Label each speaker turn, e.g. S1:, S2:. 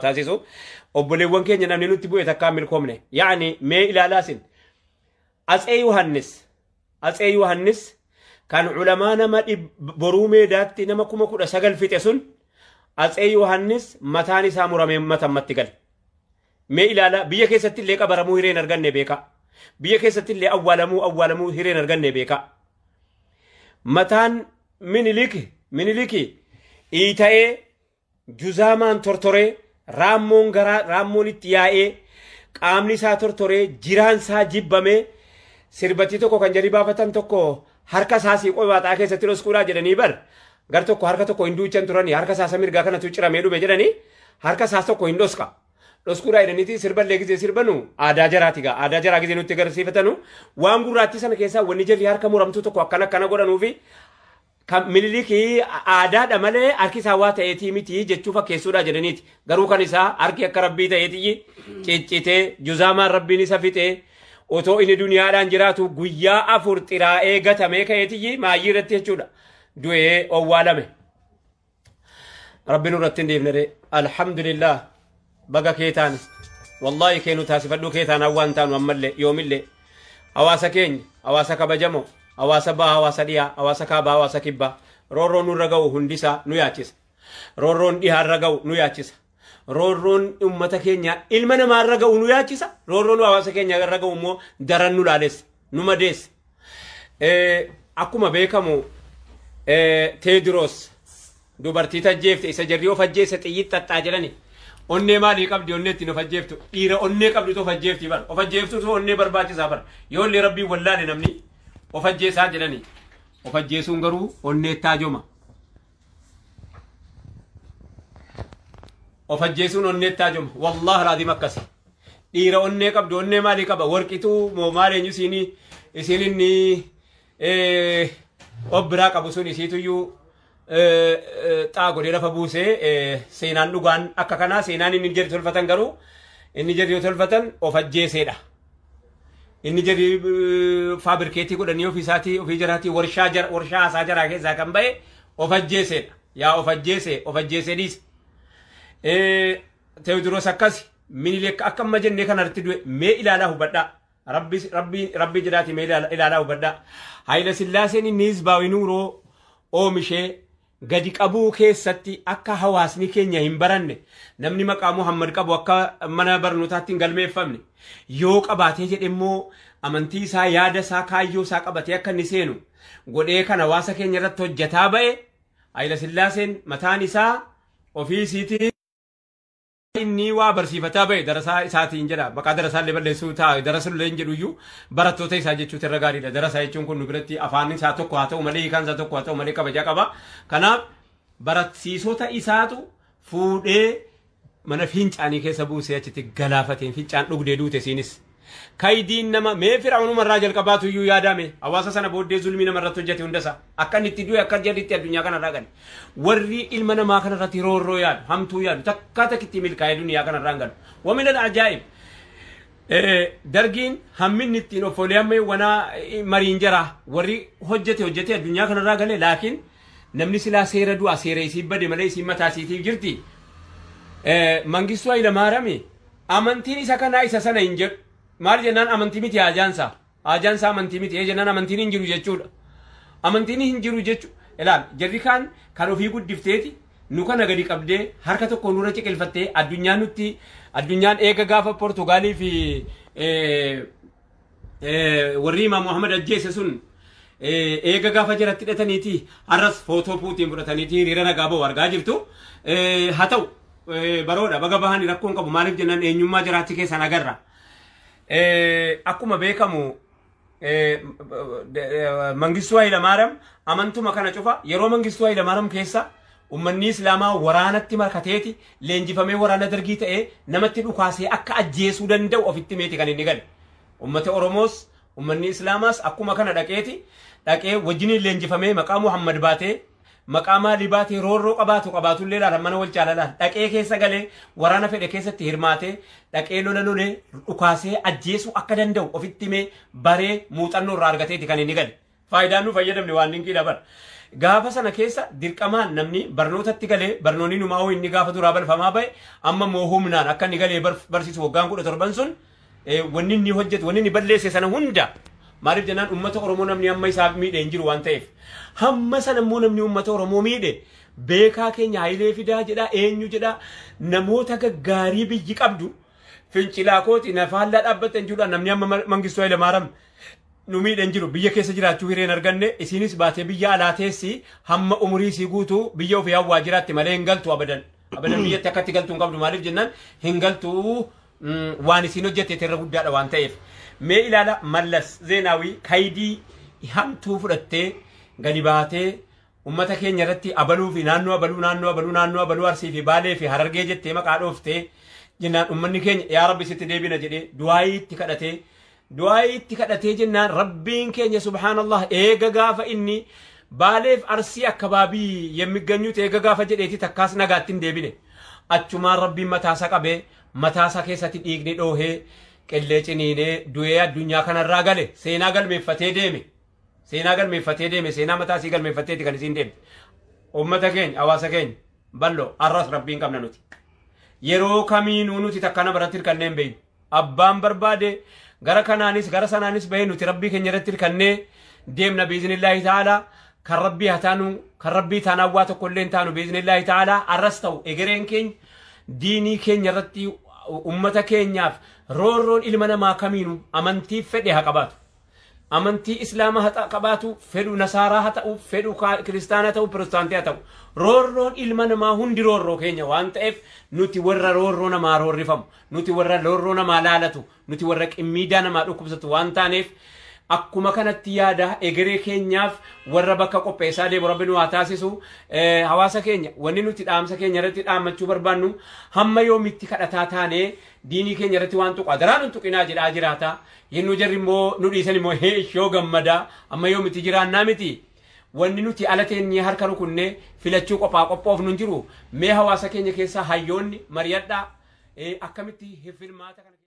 S1: taasisu obboleewwan keenya namni nutti bu'e takkaan milkoomne yaani mee ilaalaasin atsee yohannis kan ulamaa nama boruu meedaatti nama 19,000 fixe sun atsee yohannis mataan isaa muramee matammatti gal mee ilaala biyya keessatti illee qabaramuu hireen arganne beeka biyya keessatti illee awwaalamuu hireen arganne beeka mataan miniliki iita'ee juzaamaan tortoree raammoon itti yaa'ee qaamni isaa tortoree jiraan isaa jibbamee sirbatii tokko kan jedhi baafatan tokko harka isaa siiqoo waaxaa keessatti dhoskuudhaa jedhanii bar gar tokko harka tokko hin duuchan turanii harka isaa mirgaa kanatu ciramee dhume jedhanii harka isaa tokko hin dhoskuudhaa jedhaniiti sirballee gizee sirbanu aadaa jaraati gaa aadaa jaraa gizee nutti agarsiifatanu waan gurraattii sana keessaa wanni jalli harka muramtuu tokko akkana godhanuufi kan miniliki aadaadha malee harki isaa waa ta'eetii miti jechuu fakkeessuudha jedhaniiti garuu kan isaa harki akka rabbii ta'eetii ciccitee juzaamaan rabbiin isa fixee otoo inni duniyaadhaan jiraatu guyyaa 4 xiraa'ee gatamee ka'eetii maayyii irratti jechuudha du'ee owwaalame rabbiin irratti hin deebne alhamdulillah baga keetaan wallahi keenu taasifadhu keetaan hawwaan taanu ammallee yoomillee hawaasa keenya hawaasa kabajamoo hawaasa baa hawaasa dhiyaa hawaasa kaabaa hawaasa kibbaa roorroon nurra ga'u hundisaa nu yaachisa roorroon dhihaarra ga'u nu yaachisa roorroon ummata keenya ilma namaarra ga'u nu yaachisa roorroon hawaasa keenya irra ga'u immoo daran nu laaleessa nu madeessa akkuma beekamu Teediroos dubartii tajjeefte isa jarri of ajjeesse xiyyiit xaxxaa jedhani onnee maalii qabdi onnee ittiin of ajjeeftu dhiira onnee qabdi of ajjeefti bar of ajjeeftu onnee barbaachisaa bar yoo illee rabbii wallaale namni of ajjeesaa jedhani of ajjeesuun garuu onnee taajoma of ajjeesuun onnee taajoma wallahi raadii makkasi dhiira onnee qabdi onnee maalii qaba warqituu moo maal eenyu isiin inni obbiraa qabu sun isiituyyuu xaagodee lafa buusee seenaan dhugaan akka kanaa seenaan inni jedhi tolfatan garuu inni jedhi tolfatan of ajjeeseedha inni jedhi faabirikeetii godhanii ofii jaraatii warshaa isaa jaraa keessaa kan ba'e of ajjeeseedha yaa of ajjeesee dhiise Teewodiroos akkasi Minilik akka amma jennee kanarratti du'e mee ilaalaa hubadhaa rabbi jedhaati mee ilaalaa hubadhaa Haayila Sillaaseen inni Hizbaawi Nuuroo oomishee gadi qabuu keessatti akka hawaasni keenya hin baranne namni maqaa Muhammad qabu akka mana barnootaatti hin galmeeffamne yoo qabaatee jedhe immoo amantii isaa yaada isaa kaayyoo isaa qabatee akka inni seenu godhee kana hawaasa keenya irratti hojjetaa ba'e Haayila Sillaaseen mataan isaa ofii isiitii inni waa barsiifataa ba'e darasaa isaatiin jedha maqaa darasaa illee balleessuu taa'e darasullee hin jedhuyyuu barattoota isaa jechuutu irra gaariidha darasaa jechuun kun nu biratti afaan isaa tokko haa ta'u malee hiikaan isaa tokko haa ta'u malee kabajaa qaba kanaaf barsiisota isaatu fuudhee mana fincaanii keessa buusee achitti galaafateen fincaan dhugdee duute siinis kaydiin nama mee Fir'aawnuma irraa jalqabaatu iyyuu yaadame hawaasa sana booddee zulmii namarratti hojjete hundasaa akka inni itti du'e akka jedhitti addunyaa kanarraa gale warri ilma namaa kanarratti roorroo yaadu hamtuu yaadu takkaa takkitti milkaa'ee duniyaa kanarraa galu wamin al-ajaa'ib dargiin hamminni ittiin ofoolee amma wanaa mariin jara warri hojjete addunyaa kanarraa gale laakiin namni silaa seera du'a seera isii bade malee isii mataa isiitiif jirti Mangistuu Hayilamaariyaam amantiin isa kanaa isa sana hin jedhu maal jennaan amantii miti ajaansa amantii miti jennaan amantiin hin jiru jechuudha amantiin hin jiru jechuudha ilaal jarri kan ofii guddifteeti nu kana gadi qabdee harka tokko nurra ciqilfattee addunyaan eega gaafa Portugaalii fi warri Imaam Muhammad ajjeese sun eega gaafa jiratti hidhataniiti har'as footoo Puutiin fudhataniiti hiriira nagaa ba'u argaa jirtu haa ta'u baroodha baga bahanii rakkoon qabu maaliif jennaan eenyummaa jiraatti keessan agarra akkuma beekamu Mangistuu Hayilamaariyaam amantuma kana cufa yeroo Mangistuu Hayilamaariyaam keessa ummanni islaamaa waraanatti markateeti leenjifamee waraana dargii ta'ee namatti dhukaasee akka ajjeesuu danda'u ofitti meeti kan inni gale ummata Oromoos ummanni islaamaas akkuma kana dhaqee wajjiniin leenjifamee maqaa Muhammad baatee maqaa maalii baatee roorroo qabaatullee laala mana wal jaalalaan dhaqee keessa galee waraana fedhe keessatti hirmaatee dhaqee lolee dhukaasee ajjeesuu akka danda'u ofitti mee baree muuxannoo irraa argateeti kan inni gale faayidaan nu fayyadamne waan dinqii dabar gaafa sana keessa dirqamaan namni barnootatti galee barnoonni numaa inni gaafa duraa balfamaa ba'e amma moo humnaan akka inni galee barsiisu waggaan 17 sun wanni inni hojjetu wanni inni balleesse sana hunda maaliif jennaan ummata Oromoo namni amma isaaf miidhe hin jiru waan ta'eef hamma sana immoo namni ummata Oromoo miidhe beekaa keenya Hayilee Fidaa jedha eenyu jedha namoota gaggaarii biyyi qabdu fincilaa kooti nafaallaa dhaabbatan jiruudha namni amma Mangistuu Hayilamaariyaam nu miidhan jiru biyya keessa jiraachuu hireen arganne isinis baatee biyya alaa teessi hamma umurii sii guutuu biyya ofii hawwaa jiraatti malee hin galtu abadan biyyatti akkatti galtuu hin qabdu maaliif jennaan hin galtuu waan isiin hojjette irra guddaadha waan ta'eef mee ilaala Mallas Zeenaawii kaayidii hamtuu fudhattee gadi baatee ummata keenya irratti abaluu fi naannoo abaluu Arsii fi Baalee fi Harargee jettee maqaa dhooftee jennaan ummanni keenya yaa Rabbi sitti deebina jedhee du'aayi itti kadhatee jennaan rabbiin keenya subhaanallah eega gaafa inni Baaleef Arsii akkabaabii yemmiganyuut eega gaafa jedheeti takkaas nagaatti hin deebine achumaan rabbiin mataasaa qabee mataasaa keessatti dhiigni dhoohee qillee ciniinee du'ee addunyaa kanarraa gale seenaa galmeeffatee deeme seenaa mataasii galmeeffatteeti kan isiin deemte ummata keenya hawaasa keenya ballo arras rabbiin qabna nuti yeroo kamiinuu nuti takkana baratti hirkanneen beeynu abbaan barbaade gara kanaanis gara sanaanis bahee nuti rabbii keenya irratti hirkannee deemna biiznillaahi ta'ala kan rabbii hataanu kan rabbii taanaawwaa tokko illee taanu biiznillaahi ta'ala arras ta'u egereen keenya diinii keenya irratti ummata keenyaaf roorroon ilma namaa kamiinuu amantii fedhe haa qabaatu amantii islaama haa qabaatu fedhu nasaaraa haa ta'u fedhu kiristaanaa ta'u pirotestaantii haa ta'u roorroon ilma namaa hundi roorroo keenya waan ta'eef nuti warra roorroo namaa roorrifamu nuti warra roorroo namaa laalatu nuti warra qimmiidaa namaa dhukkubsatu waan taaneef akkuma kanatti yaada egeree keenyaaf warra bakka qopheessaa deemu rabbi nu haa taasisu hawaasa keenya wanni nuti dhaamsa keenya irratti dhaammachuu barbaannu hamma yoomitti kadhataa taanee diinii keenya irratti waan tuqaa daraan hin tuqinaa jedhaa jiraata yennu jarri immoo nu dhiisan immoo shoo gammadaa amma yoomitti jiraannaa miti wanni nuti ala teenyee harka rukunnee filachuu qophoof nun jiru mee hawaasa keenya keessa hayyoonni mari'adhaa akkamitti hirmaata kana